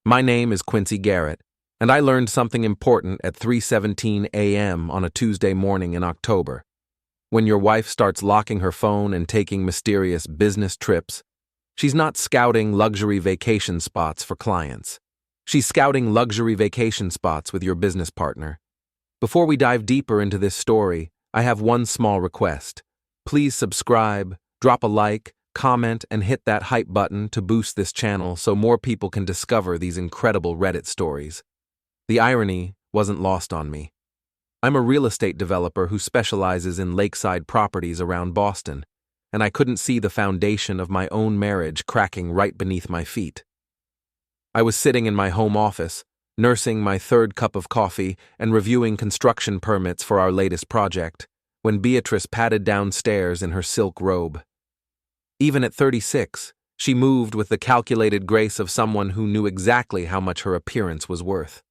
My name is Quincy Garrett, and I learned something important at 3:17 a.m. on a Tuesday morning in October. When your wife starts locking her phone and taking mysterious business trips, she's not scouting luxury vacation spots for clients. She's scouting luxury vacation spots with your business partner. Before we dive deeper into this story, I have one small request. Please subscribe, drop a like, comment, and hit that hype button to boost this channel so more people can discover these incredible Reddit stories. The irony wasn't lost on me. I'm a real estate developer who specializes in lakeside properties around Boston, and I couldn't see the foundation of my own marriage cracking right beneath my feet. I was sitting in my home office, nursing my third cup of coffee and reviewing construction permits for our latest project, when Beatrice padded downstairs in her silk robe. Even at 36, she moved with the calculated grace of someone who knew exactly how much her appearance was worth.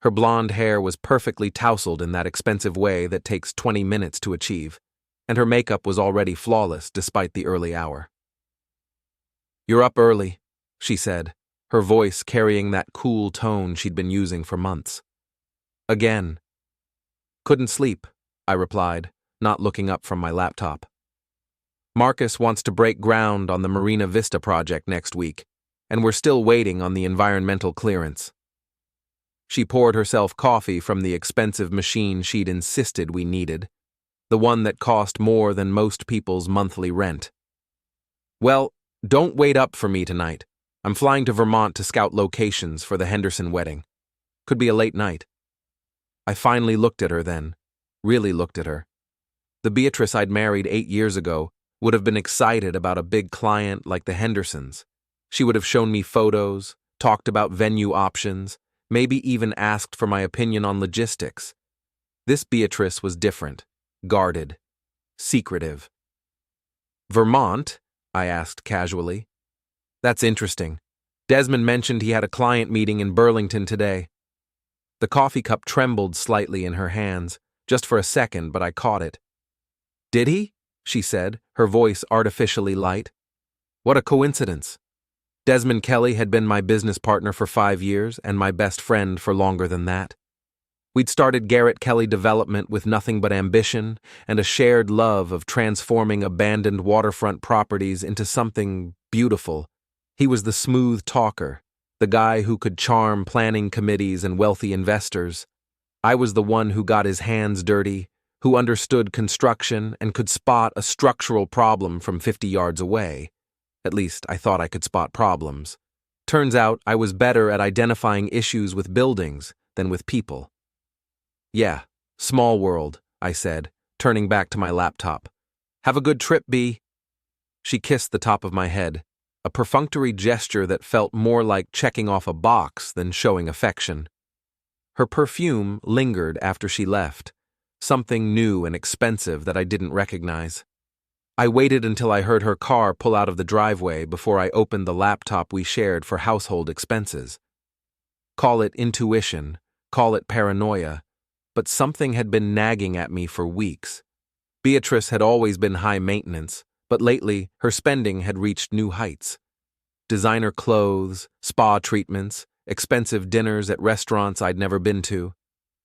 Her blonde hair was perfectly tousled in that expensive way that takes 20 minutes to achieve, and her makeup was already flawless despite the early hour. "You're up early," she said, her voice carrying that cool tone she'd been using for months. "Again." "Couldn't sleep," I replied, not looking up from my laptop. "Marcus wants to break ground on the Marina Vista project next week, and we're still waiting on the environmental clearance." She poured herself coffee from the expensive machine she'd insisted we needed, the one that cost more than most people's monthly rent. "Well, don't wait up for me tonight. I'm flying to Vermont to scout locations for the Henderson wedding. Could be a late night." I finally looked at her then, really looked at her. The Beatrice I'd married 8 years ago would have been excited about a big client like the Hendersons. She would have shown me photos, talked about venue options, maybe even asked for my opinion on logistics. This Beatrice was different, guarded, secretive. "Vermont?" I asked casually. "That's interesting. Desmond mentioned he had a client meeting in Burlington today." The coffee cup trembled slightly in her hands, just for a second, but I caught it. "Did he?" she said, her voice artificially light. "What a coincidence. Desmond Kelly had been my business partner for 5 years and my best friend for longer than that. We'd started Garrett Kelly Development with nothing but ambition and a shared love of transforming abandoned waterfront properties into something beautiful. He was the smooth talker, the guy who could charm planning committees and wealthy investors. I was the one who got his hands dirty, who understood construction and could spot a structural problem from 50 yards away. At least, I thought I could spot problems. Turns out I was better at identifying issues with buildings than with people. "Yeah, small world," I said, turning back to my laptop. "Have a good trip, B." She kissed the top of my head, a perfunctory gesture that felt more like checking off a box than showing affection. Her perfume lingered after she left, something new and expensive that I didn't recognize. I waited until I heard her car pull out of the driveway before I opened the laptop we shared for household expenses. Call it intuition, call it paranoia, but something had been nagging at me for weeks. Beatrice had always been high maintenance, but lately her spending had reached new heights. Designer clothes, spa treatments, expensive dinners at restaurants I'd never been to.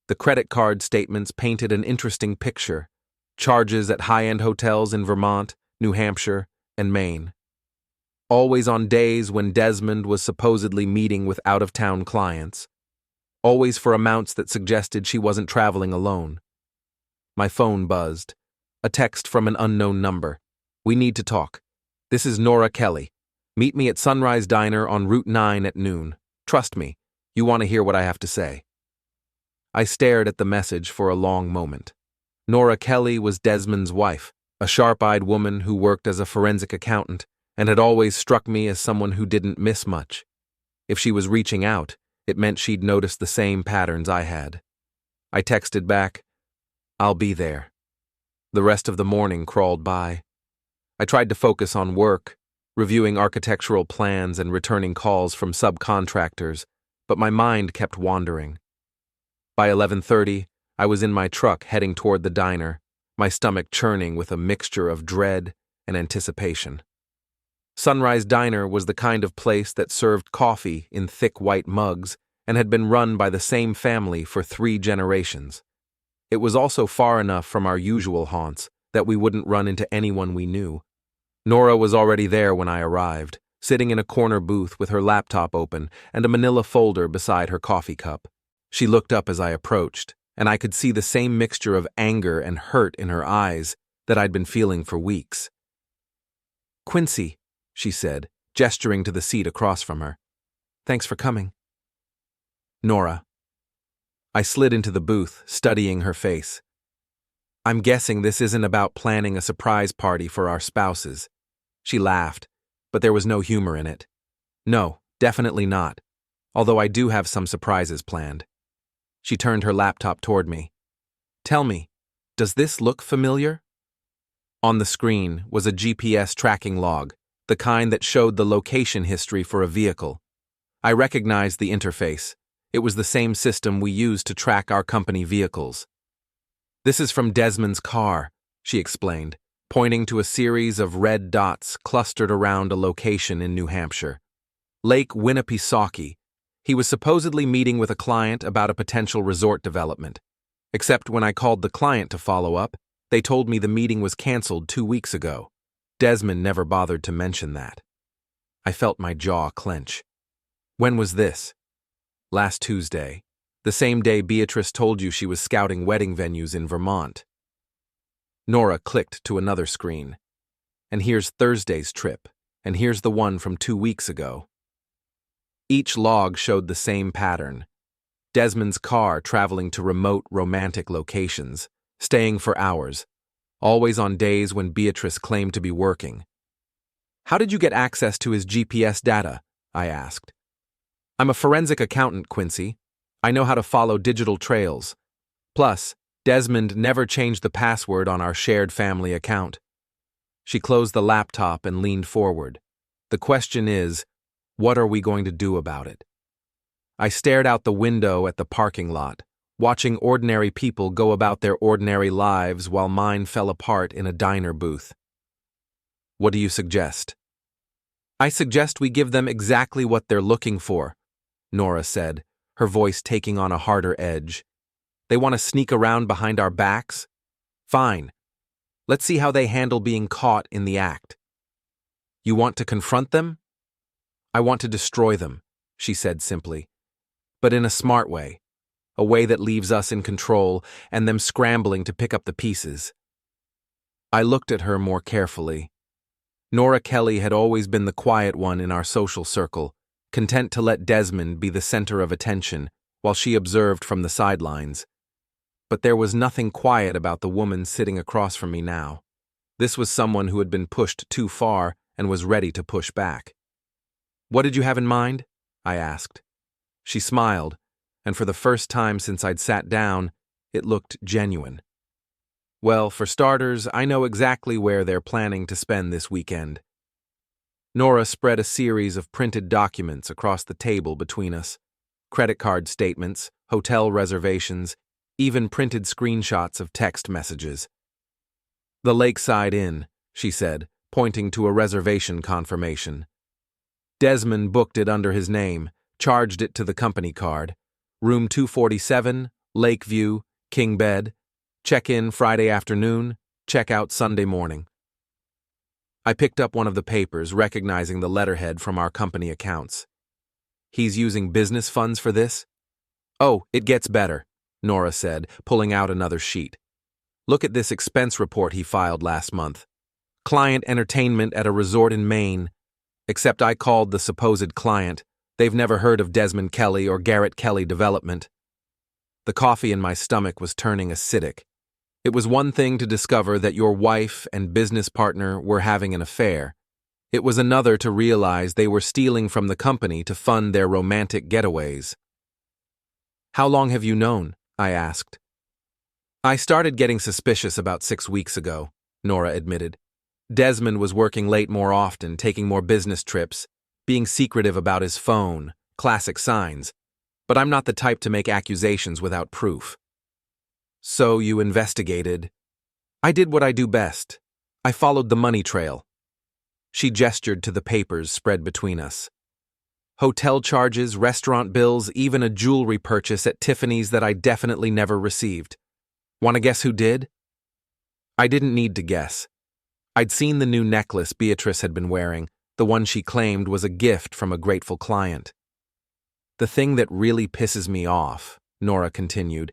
The credit card statements painted an interesting picture. Charges at high-end hotels in Vermont, New Hampshire, and Maine. Always on days when Desmond was supposedly meeting with out-of-town clients. Always for amounts that suggested she wasn't traveling alone. My phone buzzed. A text from an unknown number. "We need to talk. This is Nora Kelly. Meet me at Sunrise Diner on Route 9 at noon. Trust me, you want to hear what I have to say." I stared at the message for a long moment. Nora Kelly was Desmond's wife, a sharp-eyed woman who worked as a forensic accountant and had always struck me as someone who didn't miss much. If she was reaching out, it meant she'd noticed the same patterns I had. I texted back, "I'll be there." The rest of the morning crawled by. I tried to focus on work, reviewing architectural plans and returning calls from subcontractors, but my mind kept wandering. By 11:30, I was in my truck heading toward the diner, my stomach churning with a mixture of dread and anticipation. Sunrise Diner was the kind of place that served coffee in thick white mugs and had been run by the same family for 3 generations. It was also far enough from our usual haunts that we wouldn't run into anyone we knew. Nora was already there when I arrived, sitting in a corner booth with her laptop open and a manila folder beside her coffee cup. She looked up as I approached, and I could see the same mixture of anger and hurt in her eyes that I'd been feeling for weeks. "Quincy," she said, gesturing to the seat across from her. "Thanks for coming." "Nora." I slid into the booth, studying her face. "I'm guessing this isn't about planning a surprise party for our spouses." She laughed, but there was no humor in it. "No, definitely not, although I do have some surprises planned." She turned her laptop toward me. "Tell me, does this look familiar?" On the screen was a GPS tracking log, the kind that showed the location history for a vehicle. I recognized the interface. It was the same system we use to track our company vehicles. "This is from Desmond's car," she explained, pointing to a series of red dots clustered around a location in New Hampshire. Lake Winnipesaukee. He was supposedly meeting with a client about a potential resort development. Except when I called the client to follow up, they told me the meeting was canceled 2 weeks ago. Desmond never bothered to mention that. I felt my jaw clench. "When was this?" "Last Tuesday, the same day Beatrice told you she was scouting wedding venues in Vermont." Nora clicked to another screen. "And here's Thursday's trip, and here's the one from 2 weeks ago." Each log showed the same pattern. Desmond's car traveling to remote, romantic locations, staying for hours, always on days when Beatrice claimed to be working. "How did you get access to his GPS data?" I asked. "I'm a forensic accountant, Quincy. I know how to follow digital trails. Plus, Desmond never changed the password on our shared family account." She closed the laptop and leaned forward. "The question is, what are we going to do about it?" I stared out the window at the parking lot, watching ordinary people go about their ordinary lives while mine fell apart in a diner booth. "What do you suggest?" "I suggest we give them exactly what they're looking for," Nora said, her voice taking on a harder edge. "They want to sneak around behind our backs? Fine. Let's see how they handle being caught in the act." "You want to confront them?" "I want to destroy them," she said simply. "But in a smart way. A way that leaves us in control and them scrambling to pick up the pieces." I looked at her more carefully. Nora Kelly had always been the quiet one in our social circle, content to let Desmond be the center of attention while she observed from the sidelines. But there was nothing quiet about the woman sitting across from me now. This was someone who had been pushed too far and was ready to push back. "What did you have in mind?" I asked. She smiled, and for the first time since I'd sat down, it looked genuine. "Well, for starters, I know exactly where they're planning to spend this weekend." Nora spread a series of printed documents across the table between us. Credit card statements, hotel reservations, even printed screenshots of text messages. "The Lakeside Inn," she said, pointing to a reservation confirmation. Desmond booked it under his name, charged it to the company card. Room 247, Lakeview, king bed. Check-in Friday afternoon, check-out Sunday morning. I picked up one of the papers, recognizing the letterhead from our company accounts. "He's using business funds for this?" "Oh, it gets better," Nora said, pulling out another sheet. "Look at this expense report he filed last month. Client entertainment at a resort in Maine. Except I called the supposed client. They've never heard of Desmond Kelly or Garrett Kelly Development." The coffee in my stomach was turning acidic. It was one thing to discover that your wife and business partner were having an affair. It was another to realize they were stealing from the company to fund their romantic getaways. "How long have you known?" I asked. "I started getting suspicious about 6 weeks ago," Nora admitted. "Desmond was working late more often, taking more business trips, being secretive about his phone, classic signs. But I'm not the type to make accusations without proof." "So you investigated?" "I did what I do best. I followed the money trail." She gestured to the papers spread between us. Hotel charges, restaurant bills, even a jewelry purchase at Tiffany's that I definitely never received. Want to guess who did? I didn't need to guess. I'd seen the new necklace Beatrice had been wearing, the one she claimed was a gift from a grateful client. The thing that really pisses me off, Nora continued,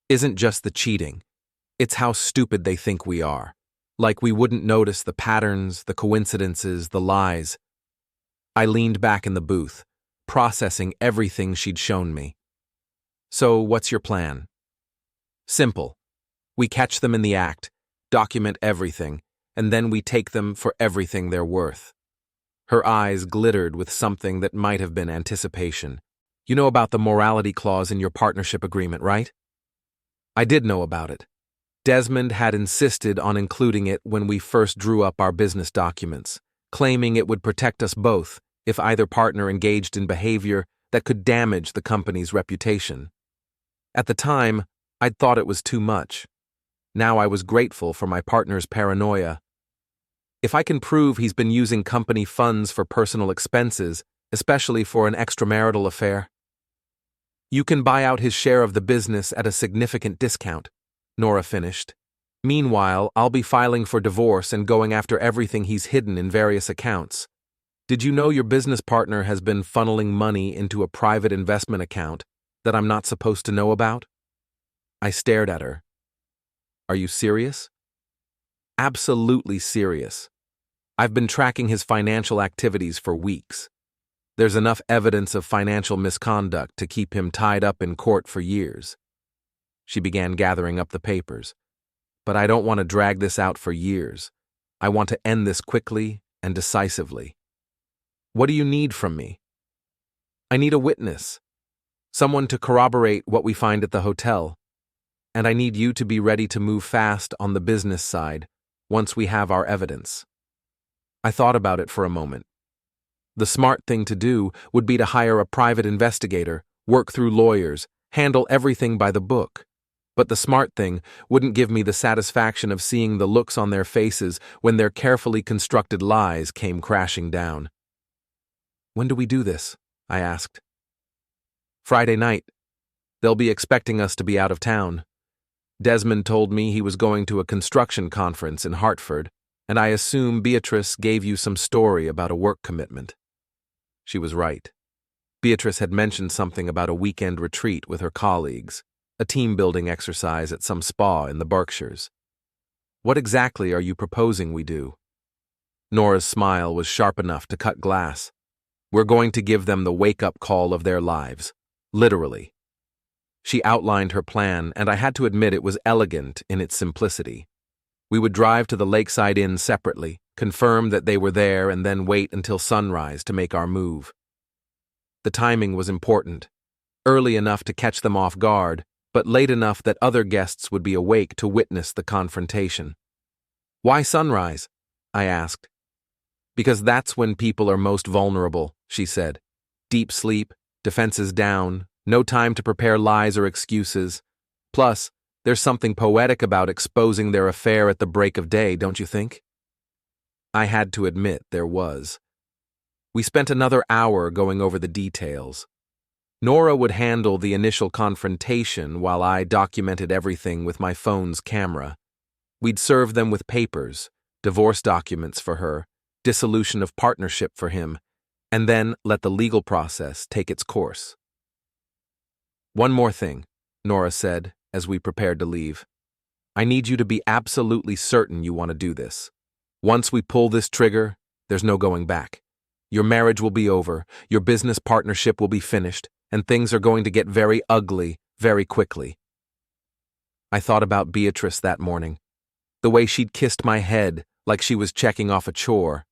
isn't just the cheating. It's how stupid they think we are. Like we wouldn't notice the patterns, the coincidences, the lies. I leaned back in the booth, processing everything she'd shown me. So, what's your plan? Simple. We catch them in the act, document everything, and then we take them for everything they're worth. Her eyes glittered with something that might have been anticipation. You know about the morality clause in your partnership agreement, right? I did know about it. Desmond had insisted on including it when we first drew up our business documents, claiming it would protect us both if either partner engaged in behavior that could damage the company's reputation. At the time, I'd thought it was too much. Now I was grateful for my partner's paranoia. If I can prove he's been using company funds for personal expenses, especially for an extramarital affair, you can buy out his share of the business at a significant discount, Nora finished. Meanwhile, I'll be filing for divorce and going after everything he's hidden in various accounts. Did you know your business partner has been funneling money into a private investment account that I'm not supposed to know about? I stared at her. Are you serious? Absolutely serious. I've been tracking his financial activities for weeks. There's enough evidence of financial misconduct to keep him tied up in court for years. She began gathering up the papers. But I don't want to drag this out for years. I want to end this quickly and decisively. What do you need from me? I need a witness. Someone to corroborate what we find at the hotel. And I need you to be ready to move fast on the business side once we have our evidence. I thought about it for a moment. The smart thing to do would be to hire a private investigator, work through lawyers, handle everything by the book. But the smart thing wouldn't give me the satisfaction of seeing the looks on their faces when their carefully constructed lies came crashing down. When do we do this? I asked. Friday night. They'll be expecting us to be out of town. Desmond told me he was going to a construction conference in Hartford, and I assume Beatrice gave you some story about a work commitment. She was right. Beatrice had mentioned something about a weekend retreat with her colleagues, a team-building exercise at some spa in the Berkshires. What exactly are you proposing we do? Nora's smile was sharp enough to cut glass. We're going to give them the wake-up call of their lives, literally. She outlined her plan, and I had to admit it was elegant in its simplicity. We would drive to the Lakeside Inn separately, confirm that they were there, and then wait until sunrise to make our move. The timing was important. Early enough to catch them off guard, but late enough that other guests would be awake to witness the confrontation. Why sunrise? I asked. Because that's when people are most vulnerable, she said. Deep sleep, defenses down, no time to prepare lies or excuses. Plus, there's something poetic about exposing their affair at the break of day, don't you think? I had to admit there was. We spent another hour going over the details. Nora would handle the initial confrontation while I documented everything with my phone's camera. We'd serve them with papers, divorce documents for her, dissolution of partnership for him, and then let the legal process take its course. One more thing, Nora said as we prepared to leave. I need you to be absolutely certain you want to do this. Once we pull this trigger, there's no going back. Your marriage will be over, your business partnership will be finished, and things are going to get very ugly very quickly. I thought about Beatrice that morning, the way she'd kissed my head like she was checking off a chore.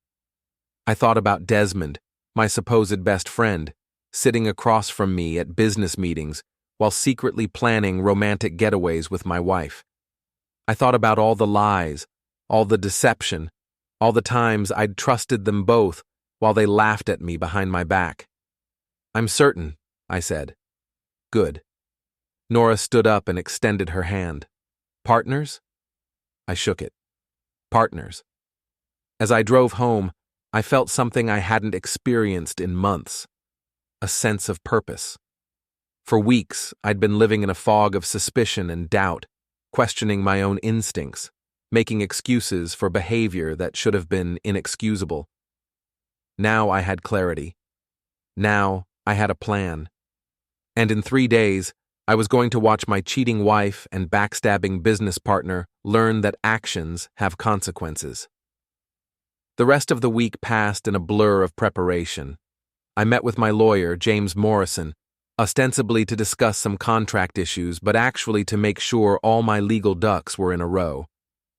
I thought about Desmond, my supposed best friend, sitting across from me at business meetings while secretly planning romantic getaways with my wife. I thought about all the lies, all the deception, all the times I'd trusted them both while they laughed at me behind my back. I'm certain, I said. Good. Nora stood up and extended her hand. Partners? I shook it. Partners. As I drove home, I felt something I hadn't experienced in months, a sense of purpose. For weeks, I'd been living in a fog of suspicion and doubt, questioning my own instincts, making excuses for behavior that should have been inexcusable. Now I had clarity. Now I had a plan. And in 3 days, I was going to watch my cheating wife and backstabbing business partner learn that actions have consequences. The rest of the week passed in a blur of preparation. I met with my lawyer, James Morrison, ostensibly to discuss some contract issues, but actually to make sure all my legal ducks were in a row.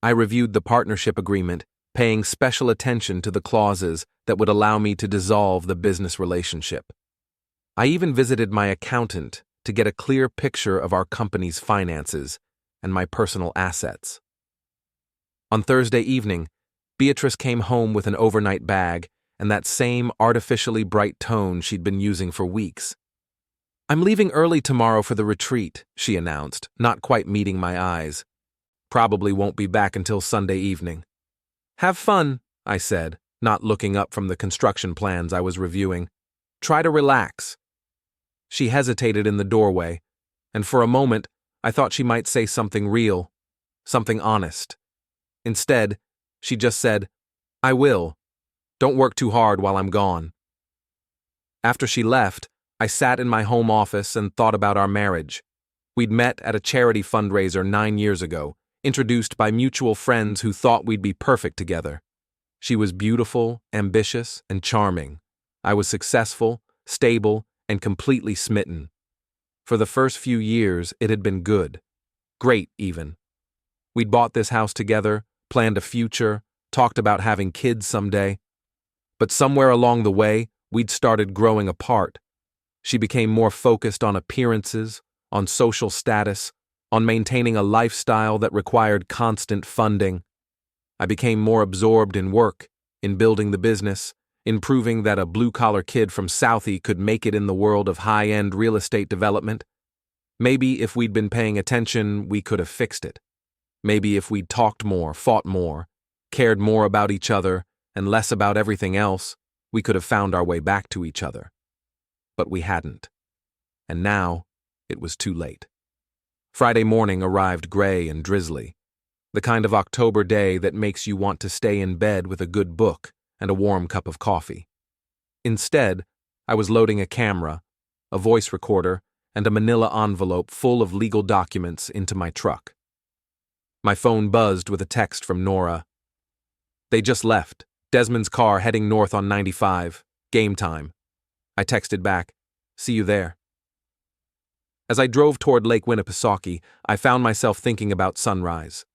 I reviewed the partnership agreement, paying special attention to the clauses that would allow me to dissolve the business relationship. I even visited my accountant to get a clear picture of our company's finances and my personal assets. On Thursday evening, Beatrice came home with an overnight bag and that same artificially bright tone she'd been using for weeks. "I'm leaving early tomorrow for the retreat," she announced, not quite meeting my eyes. "Probably won't be back until Sunday evening." "Have fun," I said, not looking up from the construction plans I was reviewing. "Try to relax." She hesitated in the doorway, and for a moment I thought she might say something real, something honest. Instead, she just said, "I will. Don't work too hard while I'm gone." After she left, I sat in my home office and thought about our marriage. We'd met at a charity fundraiser 9 years ago, introduced by mutual friends who thought we'd be perfect together. She was beautiful, ambitious, and charming. I was successful, stable, and completely smitten. For the first few years, it had been good. Great, even. We'd bought this house together, planned a future, talked about having kids someday. But somewhere along the way, we'd started growing apart. She became more focused on appearances, on social status, on maintaining a lifestyle that required constant funding. I became more absorbed in work, in building the business, in proving that a blue-collar kid from Southie could make it in the world of high-end real estate development. Maybe if we'd been paying attention, we could have fixed it. Maybe if we'd talked more, fought more, cared more about each other, and less about everything else, we could have found our way back to each other. But we hadn't. And now, it was too late. Friday morning arrived gray and drizzly, the kind of October day that makes you want to stay in bed with a good book and a warm cup of coffee. Instead, I was loading a camera, a voice recorder, and a manila envelope full of legal documents into my truck. My phone buzzed with a text from Nora. "They just left. Desmond's car heading north on 95. Game time." I texted back, "See you there." As I drove toward Lake Winnipesaukee, I found myself thinking about sunrise.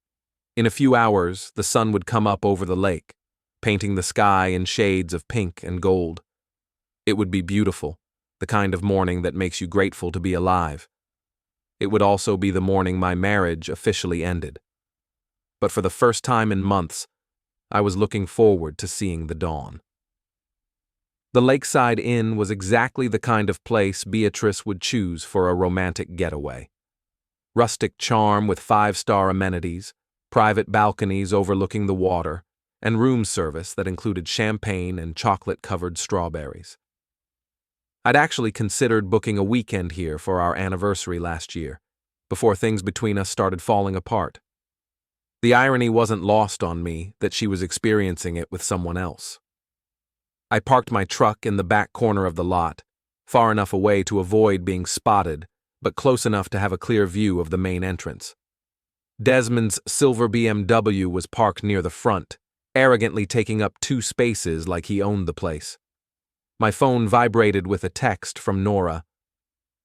In a few hours, the sun would come up over the lake, painting the sky in shades of pink and gold. It would be beautiful, the kind of morning that makes you grateful to be alive. It would also be the morning my marriage officially ended. But for the first time in months, I was looking forward to seeing the dawn. The Lakeside Inn was exactly the kind of place Beatrice would choose for a romantic getaway. Rustic charm with 5-star amenities, private balconies overlooking the water, and room service that included champagne and chocolate-covered strawberries. I'd actually considered booking a weekend here for our anniversary last year, before things between us started falling apart. The irony wasn't lost on me that she was experiencing it with someone else. I parked my truck in the back corner of the lot, far enough away to avoid being spotted, but close enough to have a clear view of the main entrance. Desmond's silver BMW was parked near the front, arrogantly taking up 2 spaces like he owned the place. My phone vibrated with a text from Nora.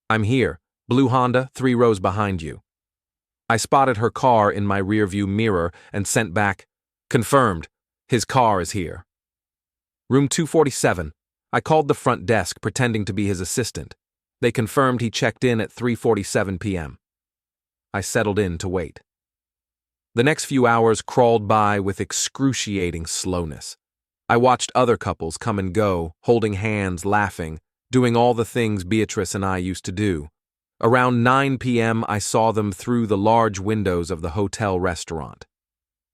"I'm here. Blue Honda, 3 rows behind you." I spotted her car in my rearview mirror and sent back, "Confirmed. His car is here." Room 247. I called the front desk pretending to be his assistant. They confirmed he checked in at 3:47 p.m. I settled in to wait. The next few hours crawled by with excruciating slowness. I watched other couples come and go, holding hands, laughing, doing all the things Beatrice and I used to do. Around 9 p.m., I saw them through the large windows of the hotel restaurant.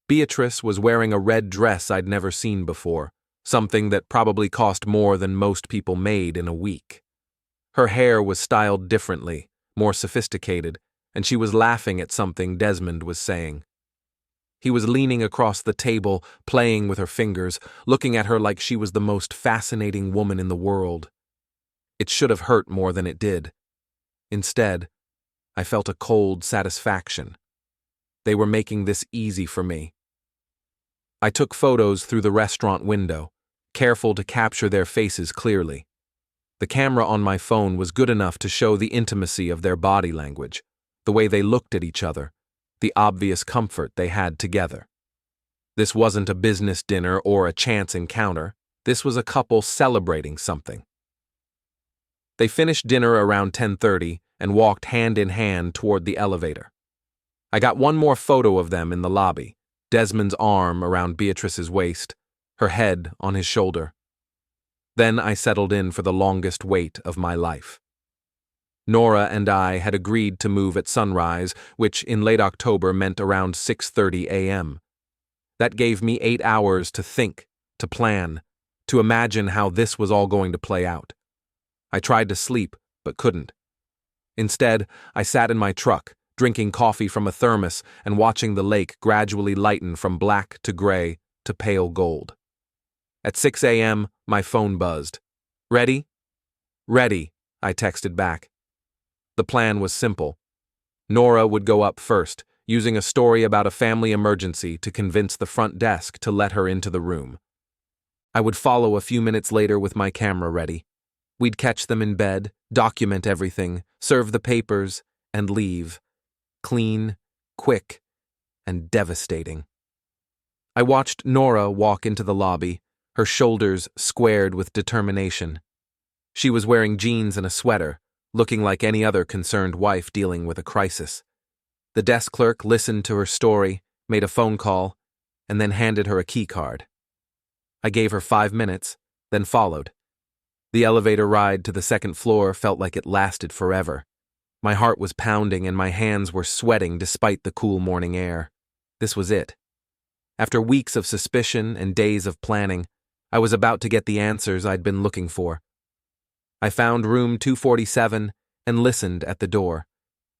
Beatrice was wearing a red dress I'd never seen before, something that probably cost more than most people made in a week. Her hair was styled differently, more sophisticated, and she was laughing at something Desmond was saying. He was leaning across the table, playing with her fingers, looking at her like she was the most fascinating woman in the world. It should have hurt more than it did. Instead, I felt a cold satisfaction. They were making this easy for me. I took photos through the restaurant window, careful to capture their faces clearly. The camera on my phone was good enough to show the intimacy of their body language, the way they looked at each other, the obvious comfort they had together. This wasn't a business dinner or a chance encounter. This was a couple celebrating something. They finished dinner around 10:30 and walked hand in hand toward the elevator. I got one more photo of them in the lobby, Desmond's arm around Beatrice's waist, her head on his shoulder. Then I settled in for the longest wait of my life. Nora and I had agreed to move at sunrise, which in late October meant around 6:30 a.m. That gave me 8 hours to think, to plan, to imagine how this was all going to play out. I tried to sleep, but couldn't. Instead, I sat in my truck, drinking coffee from a thermos and watching the lake gradually lighten from black to gray to pale gold. At 6 a.m., my phone buzzed. "Ready?" "Ready," I texted back. The plan was simple. Nora would go up first, using a story about a family emergency to convince the front desk to let her into the room. I would follow a few minutes later with my camera ready. We'd catch them in bed, document everything, serve the papers, and leave. Clean, quick, and devastating. I watched Nora walk into the lobby, her shoulders squared with determination. She was wearing jeans and a sweater, looking like any other concerned wife dealing with a crisis. The desk clerk listened to her story, made a phone call, and then handed her a key card. I gave her 5 minutes, then followed. The elevator ride to the second floor felt like it lasted forever. My heart was pounding and my hands were sweating despite the cool morning air. This was it. After weeks of suspicion and days of planning, I was about to get the answers I'd been looking for. I found room 247 and listened at the door.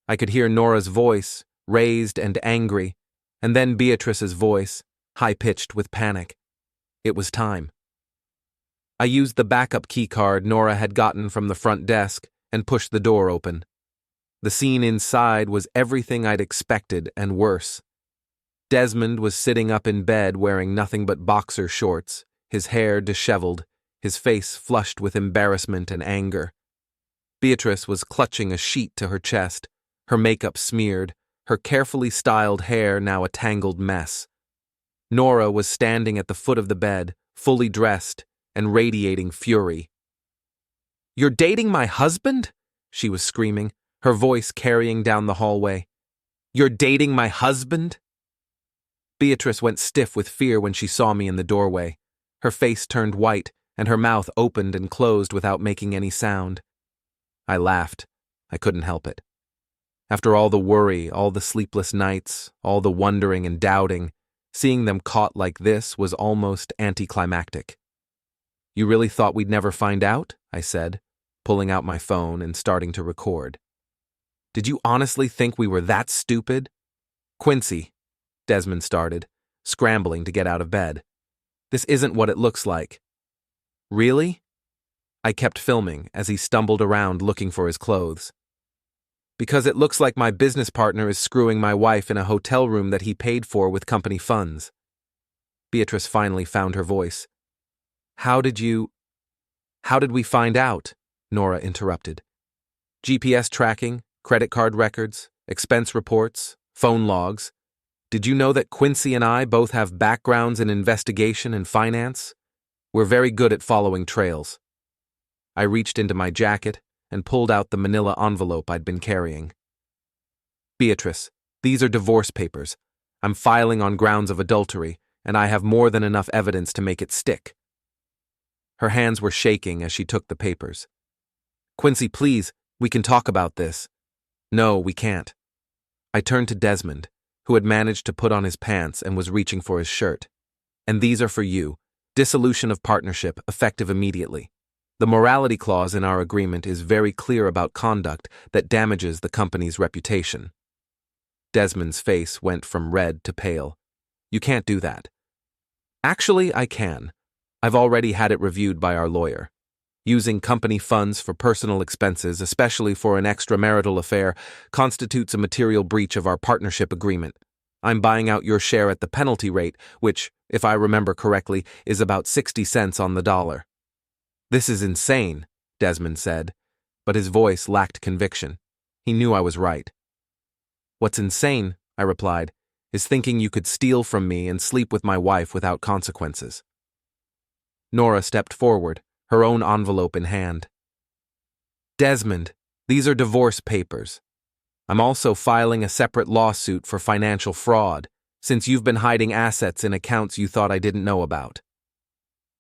I could hear Nora's voice, raised and angry, and then Beatrice's voice, high-pitched with panic. It was time. I used the backup key card Nora had gotten from the front desk and pushed the door open. The scene inside was everything I'd expected and worse. Desmond was sitting up in bed wearing nothing but boxer shorts, his hair disheveled, his face flushed with embarrassment and anger. Beatrice was clutching a sheet to her chest, her makeup smeared, her carefully styled hair now a tangled mess. Nora was standing at the foot of the bed, fully dressed and radiating fury. "You're dating my husband?" she was screaming, her voice carrying down the hallway. "You're dating my husband?" Beatrice went stiff with fear when she saw me in the doorway. Her face turned white, and her mouth opened and closed without making any sound. I laughed. I couldn't help it. After all the worry, all the sleepless nights, all the wondering and doubting, seeing them caught like this was almost anticlimactic. "You really thought we'd never find out?" I said, pulling out my phone and starting to record. "Did you honestly think we were that stupid?" "Quincy," Desmond started, scrambling to get out of bed. "This isn't what it looks like." "Really?" I kept filming as he stumbled around looking for his clothes. "Because it looks like my business partner is screwing my wife in a hotel room that he paid for with company funds." Beatrice finally found her voice. How did we find out?" Nora interrupted. "GPS tracking, credit card records, expense reports, phone logs. Did you know that Quincy and I both have backgrounds in investigation and finance? We're very good at following trails." I reached into my jacket and pulled out the manila envelope I'd been carrying. "Beatrice, these are divorce papers. I'm filing on grounds of adultery, and I have more than enough evidence to make it stick." Her hands were shaking as she took the papers. "Quincy, please, we can talk about this." "No, we can't." I turned to Desmond, who had managed to put on his pants and was reaching for his shirt. "And these are for you. Dissolution of partnership, effective immediately. The morality clause in our agreement is very clear about conduct that damages the company's reputation. Desmond's face went from red to pale. You can't do that. Actually, I can. I've already had it reviewed by our lawyer. Using company funds for personal expenses, especially for an extramarital affair, constitutes a material breach of our partnership agreement. I'm buying out your share at the penalty rate, which, if I remember correctly, is about 60 cents on the dollar. This is insane, Desmond said, but his voice lacked conviction. He knew I was right. What's insane, I replied, is thinking you could steal from me and sleep with my wife without consequences. Nora stepped forward, her own envelope in hand. Desmond, these are divorce papers. I'm also filing a separate lawsuit for financial fraud, since you've been hiding assets in accounts you thought I didn't know about.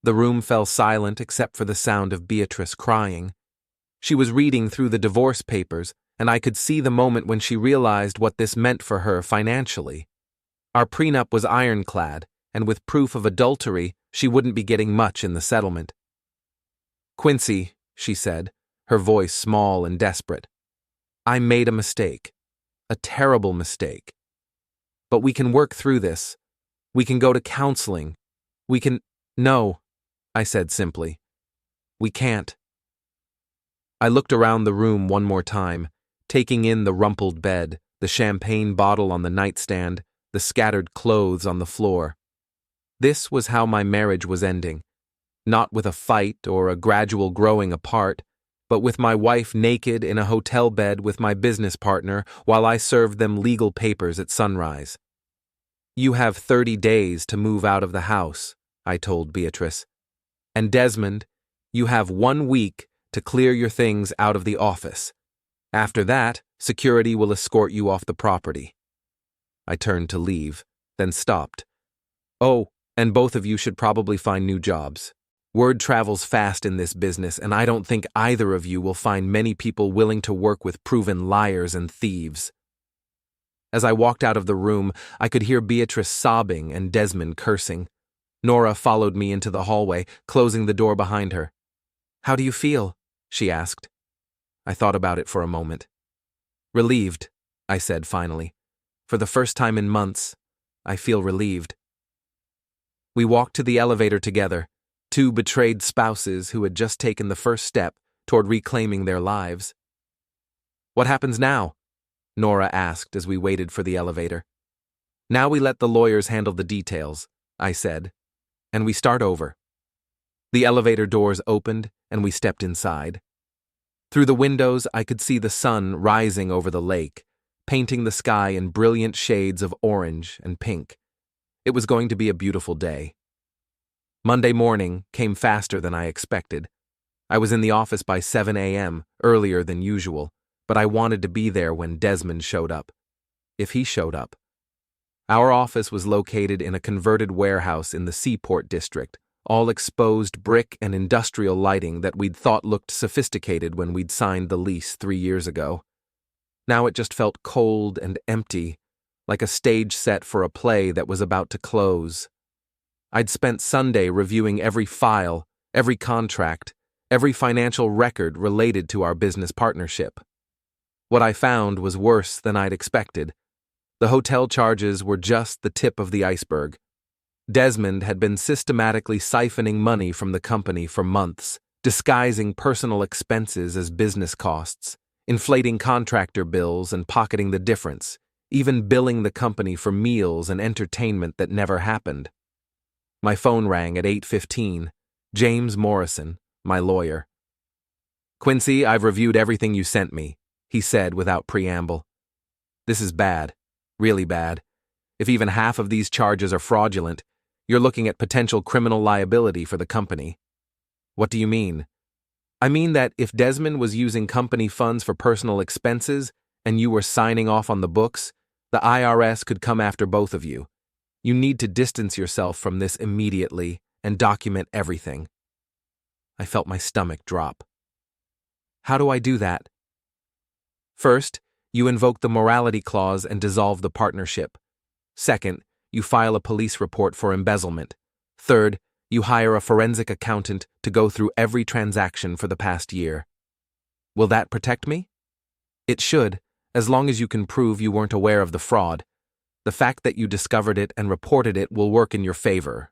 The room fell silent except for the sound of Beatrice crying. She was reading through the divorce papers, and I could see the moment when she realized what this meant for her financially. Our prenup was ironclad, and with proof of adultery, she wouldn't be getting much in the settlement. Quincy, she said, her voice small and desperate. I made a mistake. A terrible mistake. But we can work through this. We can go to counseling. We can— No, I said simply. We can't. I looked around the room one more time, taking in the rumpled bed, the champagne bottle on the nightstand, the scattered clothes on the floor. This was how my marriage was ending. Not with a fight or a gradual growing apart, but with my wife naked in a hotel bed with my business partner while I served them legal papers at sunrise. You have 30 days to move out of the house, I told Beatrice. And Desmond, you have 1 week to clear your things out of the office. After that, security will escort you off the property. I turned to leave, then stopped. Oh, and both of you should probably find new jobs. Word travels fast in this business, and I don't think either of you will find many people willing to work with proven liars and thieves. As I walked out of the room, I could hear Beatrice sobbing and Desmond cursing. Nora followed me into the hallway, closing the door behind her. How do you feel? She asked. I thought about it for a moment. Relieved, I said finally. For the first time in months, I feel relieved. We walked to the elevator together, two betrayed spouses who had just taken the first step toward reclaiming their lives. What happens now? Nora asked as we waited for the elevator. Now we let the lawyers handle the details, I said, and we start over. The elevator doors opened and we stepped inside. Through the windows, I could see the sun rising over the lake, painting the sky in brilliant shades of orange and pink. It was going to be a beautiful day. Monday morning came faster than I expected. I was in the office by 7 a.m., earlier than usual, but I wanted to be there when Desmond showed up. If he showed up. Our office was located in a converted warehouse in the Seaport district, all exposed brick and industrial lighting that we'd thought looked sophisticated when we'd signed the lease 3 years ago. Now it just felt cold and empty, like a stage set for a play that was about to close. I'd spent Sunday reviewing every file, every contract, every financial record related to our business partnership. What I found was worse than I'd expected. The hotel charges were just the tip of the iceberg. Desmond had been systematically siphoning money from the company for months, disguising personal expenses as business costs, inflating contractor bills and pocketing the difference, even billing the company for meals and entertainment that never happened. My phone rang at 8:15. James Morrison, my lawyer. Quincy, I've reviewed everything you sent me, he said without preamble. This is bad, really bad. If even half of these charges are fraudulent, you're looking at potential criminal liability for the company. What do you mean? I mean that if Desmond was using company funds for personal expenses and you were signing off on the books, the IRS could come after both of you. You need to distance yourself from this immediately and document everything. I felt my stomach drop. How do I do that? First, you invoke the morality clause and dissolve the partnership. Second, you file a police report for embezzlement. Third, You hire a forensic accountant to go through every transaction for the past year. Will that protect me? It should, as long as you can prove you weren't aware of the fraud. The fact that you discovered it and reported it will work in your favor.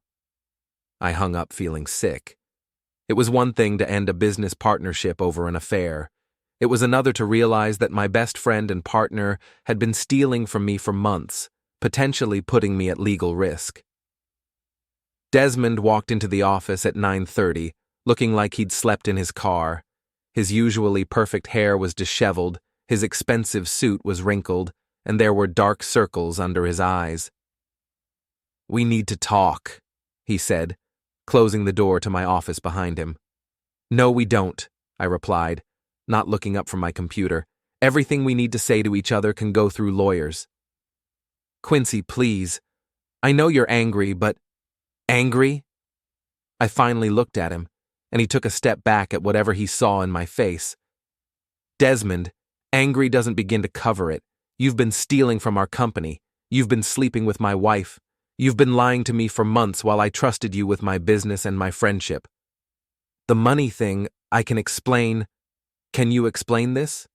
I hung up feeling sick. It was one thing to end a business partnership over an affair. It was another to realize that my best friend and partner had been stealing from me for months, potentially putting me at legal risk. Desmond walked into the office at 9:30, looking like he'd slept in his car. His usually perfect hair was disheveled, his expensive suit was wrinkled, and there were dark circles under his eyes. "We need to talk," he said, closing the door to my office behind him. "No, we don't," I replied, not looking up from my computer. "Everything we need to say to each other can go through lawyers." "Quincy, please. I know you're angry, but—" "Angry?" I finally looked at him, and he took a step back at whatever he saw in my face. "Desmond, angry doesn't begin to cover it. You've been stealing from our company. You've been sleeping with my wife. You've been lying to me for months while I trusted you with my business and my friendship. The money thing, I can explain. Can you explain this?"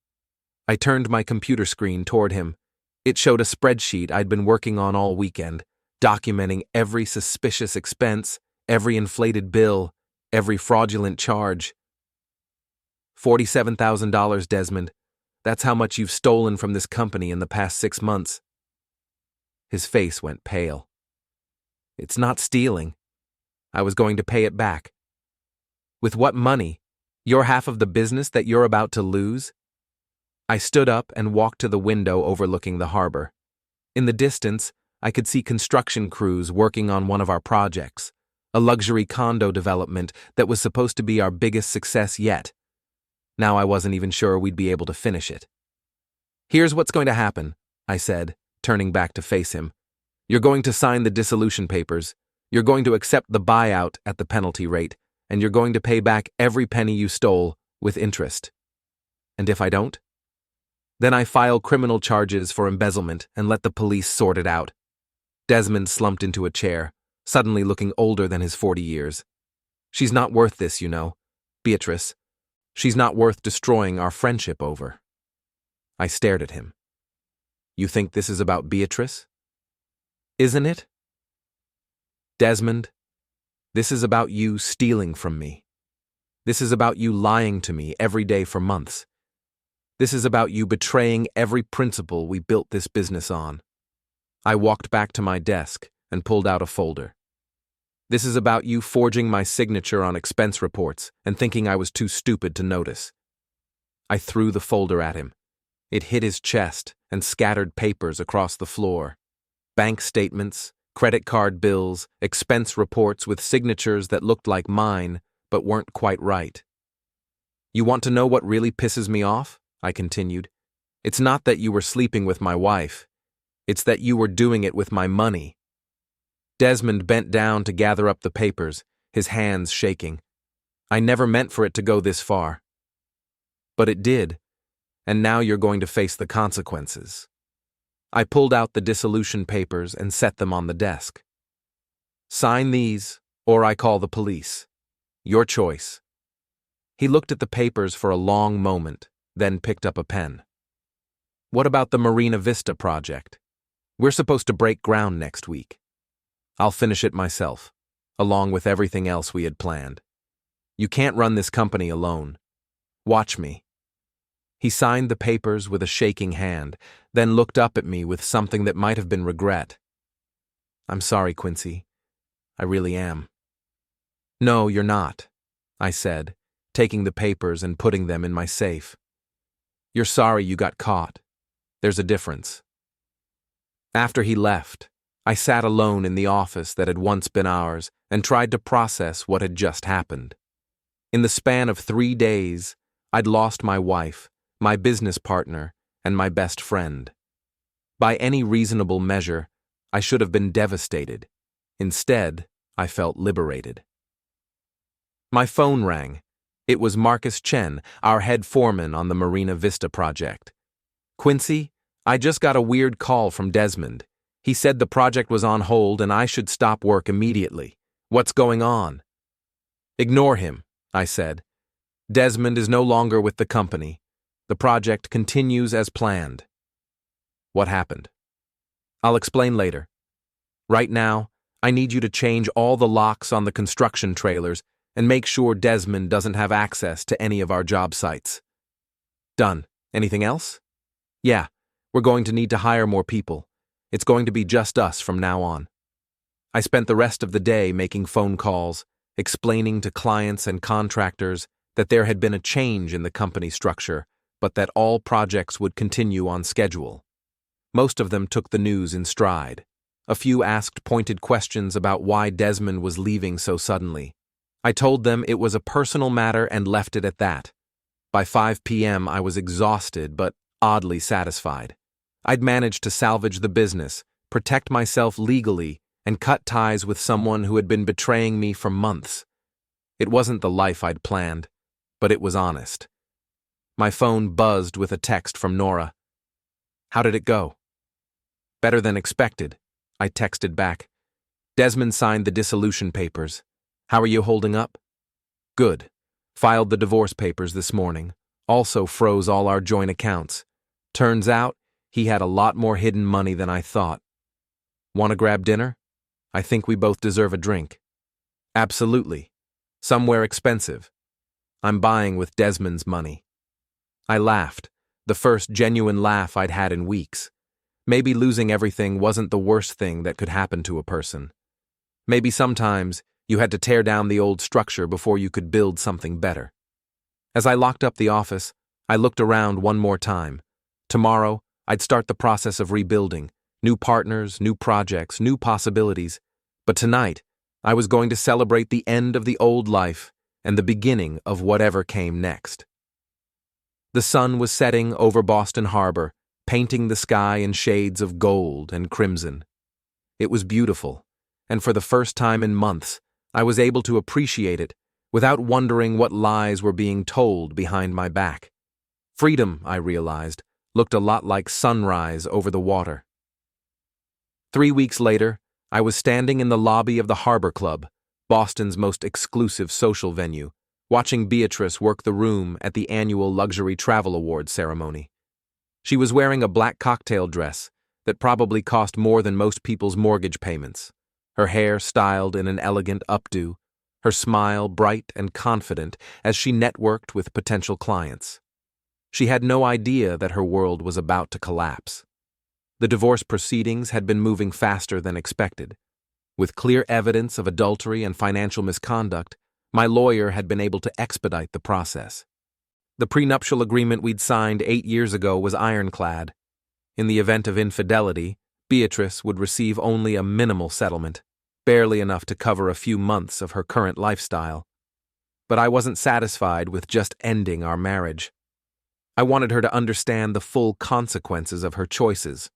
I turned my computer screen toward him. It showed a spreadsheet I'd been working on all weekend, documenting every suspicious expense, every inflated bill, every fraudulent charge. $47,000, Desmond. That's how much you've stolen from this company in the past 6 months. His face went pale. "It's not stealing. I was going to pay it back." "With what money? Your half of the business that you're about to lose?" I stood up and walked to the window overlooking the harbor. In the distance, I could see construction crews working on one of our projects, a luxury condo development that was supposed to be our biggest success yet. Now I wasn't even sure we'd be able to finish it. "Here's what's going to happen," I said, turning back to face him. "You're going to sign the dissolution papers. You're going to accept the buyout at the penalty rate, and you're going to pay back every penny you stole with interest. And if I don't? Then I file criminal charges for embezzlement and let the police sort it out." Desmond slumped into a chair, suddenly looking older than his 40 years. "She's not worth this, you know, Beatrice. She's not worth destroying our friendship over." I stared at him. "You think this is about Beatrice? Isn't it?" "Desmond, this is about you stealing from me. This is about you lying to me every day for months. This is about you betraying every principle we built this business on." I walked back to my desk and pulled out a folder. "This is about you forging my signature on expense reports and thinking I was too stupid to notice." I threw the folder at him. It hit his chest and scattered papers across the floor. Bank statements, credit card bills, expense reports with signatures that looked like mine but weren't quite right. "You want to know what really pisses me off?" I continued. "It's not that you were sleeping with my wife. It's that you were doing it with my money." Desmond bent down to gather up the papers, his hands shaking. "I never meant for it to go this far." "But it did, and now you're going to face the consequences." I pulled out the dissolution papers and set them on the desk. "Sign these, or I call the police. Your choice." He looked at the papers for a long moment, then picked up a pen. "What about the Marina Vista project? We're supposed to break ground next week. I'll finish it myself, along with everything else we had planned. You can't run this company alone. Watch me." He signed the papers with a shaking hand, then looked up at me with something that might have been regret. "I'm sorry, Quincy. I really am." "No, you're not," I said, taking the papers and putting them in my safe. "You're sorry you got caught. There's a difference." After he left, I sat alone in the office that had once been ours and tried to process what had just happened. In the span of 3 days, I'd lost my wife, my business partner, and my best friend. By any reasonable measure, I should have been devastated. Instead, I felt liberated. My phone rang. It was Marcus Chen, our head foreman on the Marina Vista project. "Quincy, I just got a weird call from Desmond. He said the project was on hold and I should stop work immediately. What's going on? Ignore him, I said. Desmond is no longer with the company. The project continues as planned. What happened? I'll explain later. Right now, I need you to change all the locks on the construction trailers and make sure Desmond doesn't have access to any of our job sites. Done. Anything else? Yeah, we're going to need to hire more people. It's going to be just us from now on. I spent the rest of the day making phone calls, explaining to clients and contractors that there had been a change in the company structure, but that all projects would continue on schedule. Most of them took the news in stride. A few asked pointed questions about why Desmond was leaving so suddenly. I told them it was a personal matter and left it at that. By 5 p.m. I was exhausted but oddly satisfied. I'd managed to salvage the business, protect myself legally, and cut ties with someone who had been betraying me for months. It wasn't the life I'd planned, but it was honest. My phone buzzed with a text from Nora. How did it go? Better than expected, I texted back. Desmond signed the dissolution papers. How are you holding up? Good. Filed the divorce papers this morning. Also froze all our joint accounts. Turns out, he had a lot more hidden money than I thought. Want to grab dinner? I think we both deserve a drink. Absolutely. Somewhere expensive. I'm buying with Desmond's money. I laughed, the first genuine laugh I'd had in weeks. Maybe losing everything wasn't the worst thing that could happen to a person. Maybe sometimes you had to tear down the old structure before you could build something better. As I locked up the office, I looked around one more time. Tomorrow, I'd start the process of rebuilding. New partners, new projects, new possibilities. But tonight, I was going to celebrate the end of the old life and the beginning of whatever came next. The sun was setting over Boston Harbor, painting the sky in shades of gold and crimson. It was beautiful, and for the first time in months, I was able to appreciate it without wondering what lies were being told behind my back. Freedom, I realized, looked a lot like sunrise over the water. 3 weeks later, I was standing in the lobby of the Harbor Club, Boston's most exclusive social venue, watching Beatrice work the room at the annual Luxury Travel Awards ceremony. She was wearing a black cocktail dress that probably cost more than most people's mortgage payments, her hair styled in an elegant updo, her smile bright and confident as she networked with potential clients. She had no idea that her world was about to collapse. The divorce proceedings had been moving faster than expected. With clear evidence of adultery and financial misconduct, my lawyer had been able to expedite the process. The prenuptial agreement we'd signed 8 years ago was ironclad. In the event of infidelity, Beatrice would receive only a minimal settlement, barely enough to cover a few months of her current lifestyle. But I wasn't satisfied with just ending our marriage. I wanted her to understand the full consequences of her choices.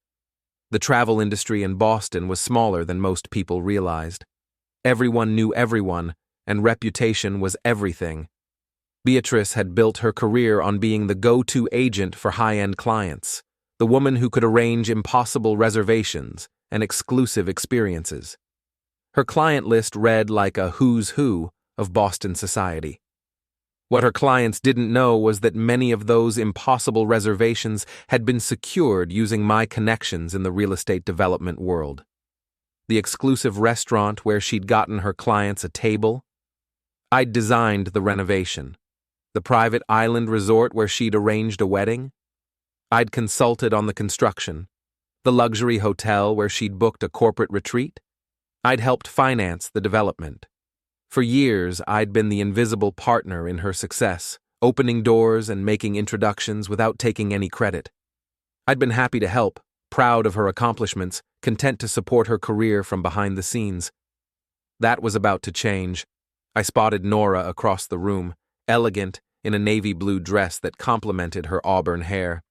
The travel industry in Boston was smaller than most people realized. Everyone knew everyone, and reputation was everything. Beatrice had built her career on being the go-to agent for high-end clients, the woman who could arrange impossible reservations and exclusive experiences. Her client list read like a who's who of Boston society. What her clients didn't know was that many of those impossible reservations had been secured using my connections in the real estate development world. The exclusive restaurant where she'd gotten her clients a table, I'd designed the renovation. The private island resort where she'd arranged a wedding, I'd consulted on the construction. The luxury hotel where she'd booked a corporate retreat, I'd helped finance the development. For years, I'd been the invisible partner in her success, opening doors and making introductions without taking any credit. I'd been happy to help, proud of her accomplishments, content to support her career from behind the scenes. That was about to change. I spotted Nora across the room, elegant, in a navy blue dress that complemented her auburn hair.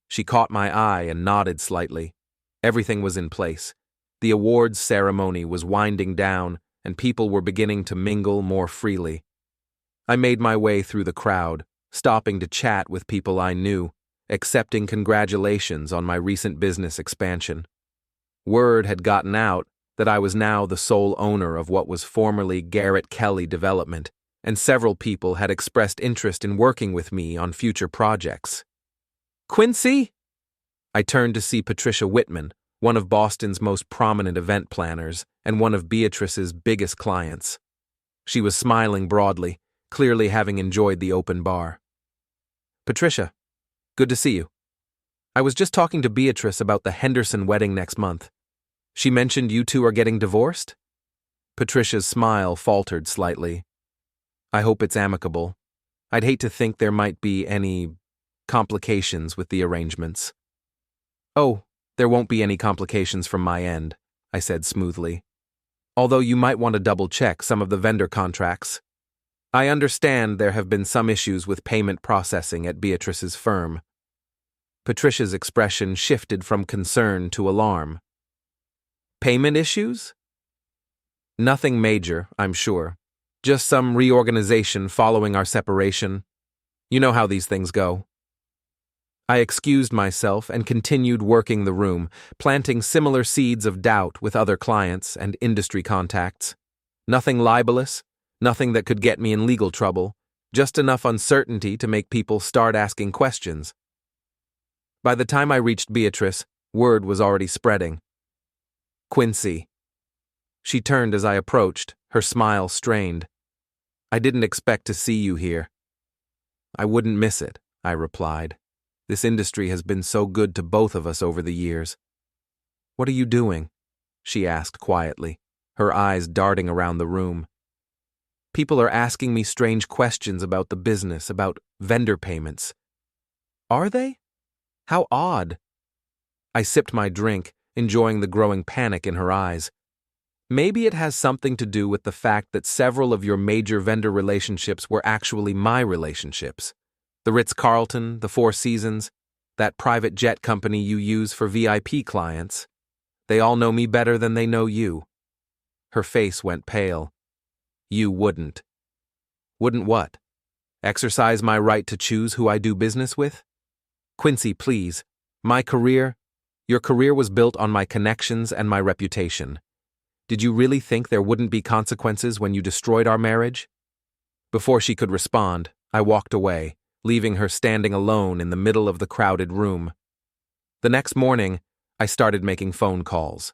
She caught my eye and nodded slightly. Everything was in place. The awards ceremony was winding down, and people were beginning to mingle more freely. I made my way through the crowd, stopping to chat with people I knew, accepting congratulations on my recent business expansion. Word had gotten out that I was now the sole owner of what was formerly Garrett Kelly Development, and several people had expressed interest in working with me on future projects. "Quincy?" I turned to see Patricia Whitman, one of Boston's most prominent event planners and one of Beatrice's biggest clients. She was smiling broadly, clearly having enjoyed the open bar. "Patricia, good to see you. I was just talking to Beatrice about the Henderson wedding next month. She mentioned you two are getting divorced?" Patricia's smile faltered slightly. "I hope it's amicable. I'd hate to think there might be any complications with the arrangements." "Oh, there won't be any complications from my end," I said smoothly. "Although you might want to double-check some of the vendor contracts. I understand there have been some issues with payment processing at Beatrice's firm." Patricia's expression shifted from concern to alarm. "Payment issues?" "Nothing major, I'm sure. Just some reorganization following our separation. You know how these things go." I excused myself and continued working the room, planting similar seeds of doubt with other clients and industry contacts. Nothing libelous, nothing that could get me in legal trouble, just enough uncertainty to make people start asking questions. By the time I reached Beatrice, word was already spreading. "Quincy." She turned as I approached, her smile strained. "I didn't expect to see you here." "I wouldn't miss it," I replied. "This industry has been so good to both of us over the years." "What are you doing?" she asked quietly, her eyes darting around the room. "People are asking me strange questions about the business, about vendor payments." "Are they? How odd." I sipped my drink, enjoying the growing panic in her eyes. "Maybe it has something to do with the fact that several of your major vendor relationships were actually my relationships. The Ritz-Carlton, the Four Seasons, that private jet company you use for VIP clients. They all know me better than they know you." Her face went pale. "You wouldn't." "Wouldn't what? Exercise my right to choose who I do business with? Quincy, please. Your career was built on my connections and my reputation. Did you really think there wouldn't be consequences when you destroyed our marriage?" Before she could respond, I walked away, leaving her standing alone in the middle of the crowded room. The next morning, I started making phone calls.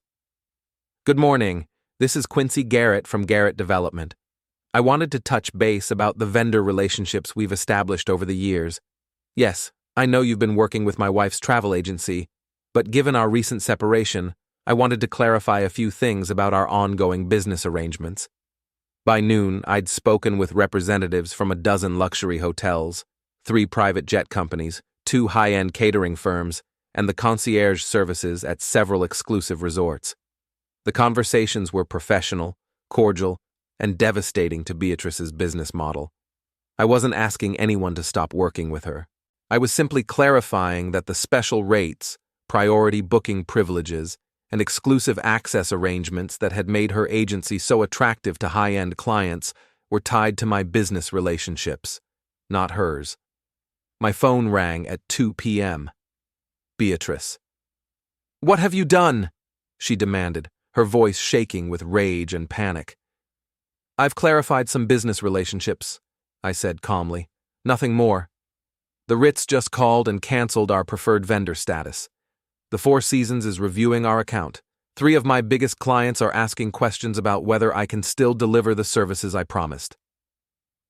"Good morning. This is Quincy Garrett from Garrett Development. I wanted to touch base about the vendor relationships we've established over the years. Yes, I know you've been working with my wife's travel agency, but given our recent separation, I wanted to clarify a few things about our ongoing business arrangements." By noon, I'd spoken with representatives from a dozen luxury hotels, 3 private jet companies, 2 high-end catering firms, and the concierge services at several exclusive resorts. The conversations were professional, cordial, and devastating to Beatrice's business model. I wasn't asking anyone to stop working with her. I was simply clarifying that the special rates, priority booking privileges, and exclusive access arrangements that had made her agency so attractive to high-end clients were tied to my business relationships, not hers. My phone rang at 2 p.m. Beatrice. "What have you done?" she demanded, her voice shaking with rage and panic. "I've clarified some business relationships," I said calmly. "Nothing more. The Ritz just called and canceled our preferred vendor status. The Four Seasons is reviewing our account. 3 of my biggest clients are asking questions about whether I can still deliver the services I promised."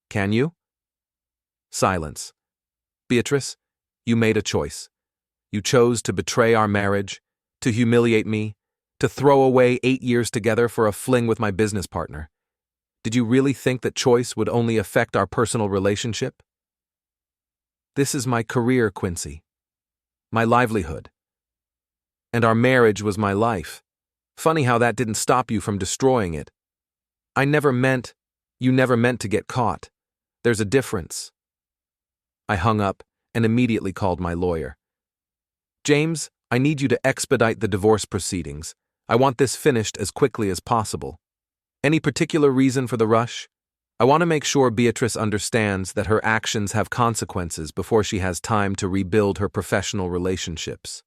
"Can you?" Silence. "Beatrice, you made a choice. You chose to betray our marriage, to humiliate me, to throw away 8 years together for a fling with my business partner. Did you really think that choice would only affect our personal relationship? This is my career, Quincy. My livelihood. And our marriage was my life. Funny how that didn't stop you from destroying it. You never meant to get caught. There's a difference." I hung up and immediately called my lawyer. "James, I need you to expedite the divorce proceedings. I want this finished as quickly as possible. Any particular reason for the rush? I want to make sure Beatrice understands that her actions have consequences before she has time to rebuild her professional relationships."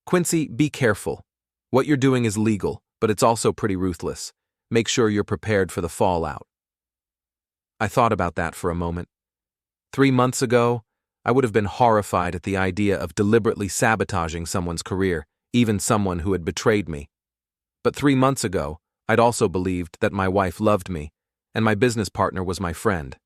"Quincy, be careful. What you're doing is legal. but it's also pretty ruthless. Make sure you're prepared for the fallout. I thought about that for a moment. 3 months ago, I would have been horrified at the idea of deliberately sabotaging someone's career, even someone who had betrayed me. But 3 months ago, I'd also believed that my wife loved me, and my business partner was my friend.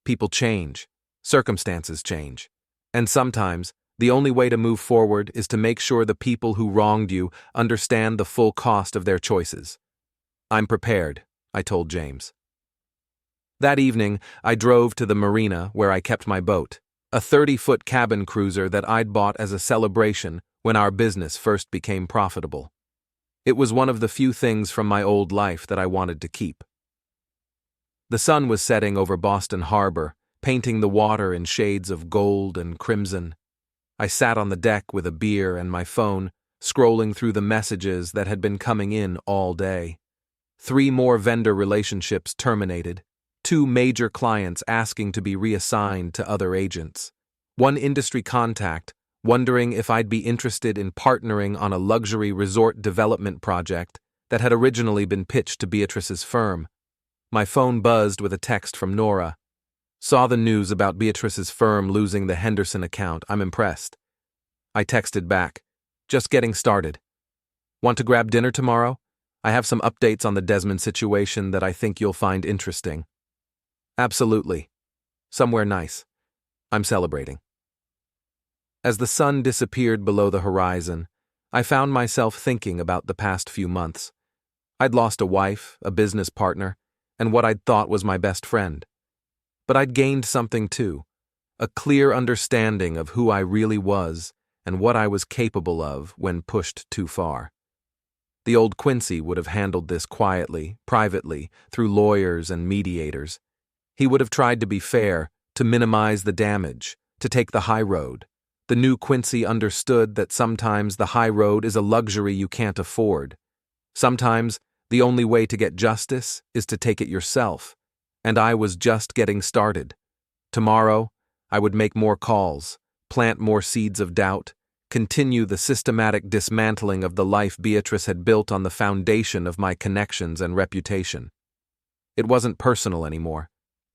People change. Circumstances change. And sometimes, the only way to move forward is to make sure the people who wronged you understand the full cost of their choices. I'm prepared, I told James. That evening, I drove to the marina where I kept my boat, a 30-foot cabin cruiser that I'd bought as a celebration when our business first became profitable. It was one of the few things from my old life that I wanted to keep. The sun was setting over Boston Harbor, painting the water in shades of gold and crimson. I sat on the deck with a beer and my phone, scrolling through the messages that had been coming in all day. 3 more vendor relationships terminated, 2 major clients asking to be reassigned to other agents, 1 industry contact wondering if I'd be interested in partnering on a luxury resort development project that had originally been pitched to Beatrice's firm. My phone buzzed with a text from Nora. Saw the news about Beatrice's firm losing the Henderson account. I'm impressed. I texted back. Just getting started. Want to grab dinner tomorrow? I have some updates on the Desmond situation that I think you'll find interesting. Absolutely. Somewhere nice. I'm celebrating. As the sun disappeared below the horizon, I found myself thinking about the past few months. I'd lost a wife, a business partner, and what I'd thought was my best friend. But I'd gained something too, a clear understanding of who I really was and what I was capable of when pushed too far. The old Quincy would have handled this quietly, privately, through lawyers and mediators. He would have tried to be fair, to minimize the damage, to take the high road. The new Quincy understood that sometimes the high road is a luxury you can't afford. Sometimes the only way to get justice is to take it yourself. And I was just getting started. Tomorrow, I would make more calls, plant more seeds of doubt, continue the systematic dismantling of the life Beatrice had built on the foundation of my connections and reputation. It wasn't personal anymore.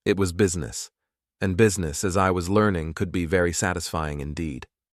It was business. And business, as I was learning, could be very satisfying indeed.